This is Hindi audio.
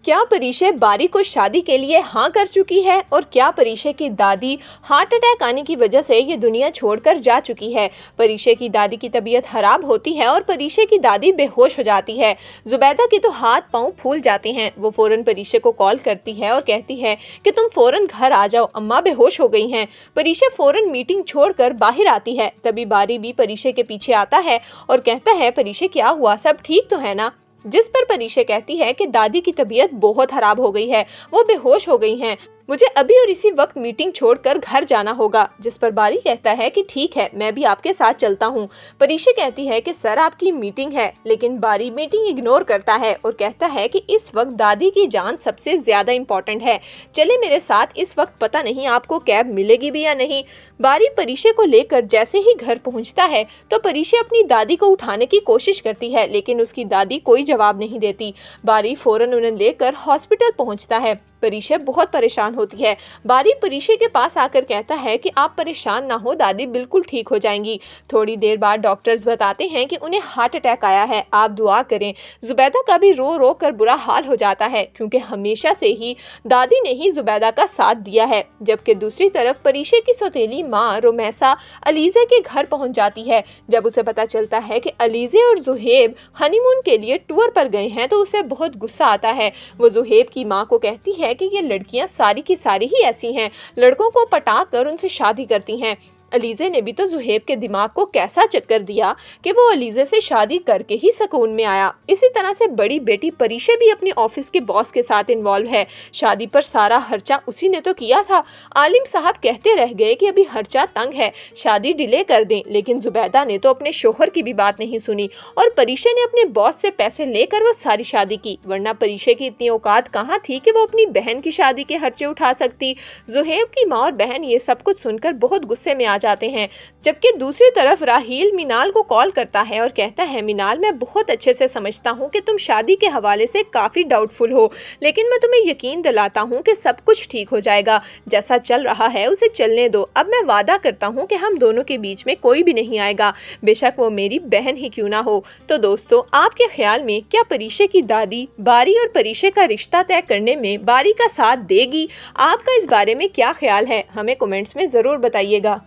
क्या परीशे बारी को शादी के लिए हाँ कर चुकी है और क्या परीशे की दादी हार्ट अटैक आने की वजह से ये दुनिया छोड़कर जा चुकी है। परीशे की दादी की तबीयत खराब होती है और परीशे की दादी बेहोश हो जाती है। जुबैदा के तो हाथ पांव फूल जाते हैं। वो फौरन परीशे को कॉल करती है और कहती है कि तुम फौरन घर आ जाओ, अम्मा बेहोश हो गई हैं। परीशे फौरन मीटिंग छोड़कर बाहर आती है। तभी बारी भी परीशे के पीछे आता है और कहता है, परीशे क्या हुआ, सब ठीक तो है ना। जिस पर परीशे कहती है कि दादी की तबीयत बहुत खराब हो गई है, वो बेहोश हो गई हैं, मुझे अभी और इसी वक्त मीटिंग छोड़कर घर जाना होगा। जिस पर बारी कहता है कि ठीक है, मैं भी आपके साथ चलता हूँ। परीशे कहती है कि सर आपकी मीटिंग है, लेकिन बारी मीटिंग इग्नोर करता है और कहता है कि इस वक्त दादी की जान सबसे ज्यादा इम्पोर्टेंट है, चले मेरे साथ, इस वक्त पता नहीं आपको कैब मिलेगी भी या नहीं। बारी परीशे को लेकर जैसे ही घर पहुँचता है तो परीशे अपनी दादी को उठाने की कोशिश करती है, लेकिन उसकी दादी कोई जवाब नहीं देती। बारी फौरन उन्हें लेकर हॉस्पिटल पहुँचता है। परीशे बहुत परेशान होती है। बारी परीशे के पास आकर कहता है कि आप परेशान ना हो, दादी बिल्कुल ठीक हो जाएंगी। थोड़ी देर बाद डॉक्टर्स बताते हैं कि उन्हें हार्ट अटैक आया है, आप दुआ करें। जुबैदा का भी रो रो कर बुरा हाल हो जाता है, क्योंकि हमेशा से ही दादी ने ही जुबैदा का साथ दिया है। जबकि दूसरी तरफ परीशे की सौतेली माँ रोमैसा अलीज़े के घर पहुंच जाती है। जब उसे पता चलता है कि अलीज़े और जुहेब हनीमून के लिए टूर पर गए हैं तो उसे बहुत गुस्सा आता है। वो जुहेब की माँ को कहती है कि ये लड़कियां सारी की सारी ही ऐसी हैं, लड़कों को पटा कर उनसे शादी करती हैं। अलीज़े ने भी तो जुहेब के दिमाग को कैसा चक्कर दिया कि वो अलीज़े से शादी करके ही सुकून में आया। इसी तरह से बड़ी बेटी परीशे भी अपने ऑफिस के बॉस के साथ इन्वॉल्व है। शादी पर सारा खर्चा उसी ने तो किया था। आलिम साहब कहते रह गए कि अभी खर्चा तंग है, शादी डिले कर दें, लेकिन जुबैदा ने तो अपने शोहर की भी बात नहीं सुनी और परीशे ने अपने बॉस से पैसे लेकर वो सारी शादी की, वरना परीशे की इतनी औकात कहाँ थी कि वो अपनी बहन की शादी के खर्चे उठा सकती। जुहेब की माँ और बहन ये सब कुछ सुनकर बहुत गुस्से में आ जाते हैं। जबकि दूसरी तरफ राहील मिनाल को कॉल करता है और कहता है, मिनाल मैं बहुत अच्छे से समझता हूँ कि तुम शादी के हवाले से काफ़ी डाउटफुल हो, लेकिन मैं तुम्हें यकीन दिलाता हूँ कि सब कुछ ठीक हो जाएगा। जैसा चल रहा है उसे चलने दो। अब मैं वादा करता हूँ कि हम दोनों के बीच में कोई भी नहीं आएगा, बेशक वो मेरी बहन ही क्यों ना हो। तो दोस्तों, आपके ख्याल में क्या परीशे की दादी बारी और परीशे का रिश्ता तय करने में बारी का साथ देगी? आपका इस बारे में क्या ख्याल है? हमें कमेंट्स में ज़रूर बताइएगा।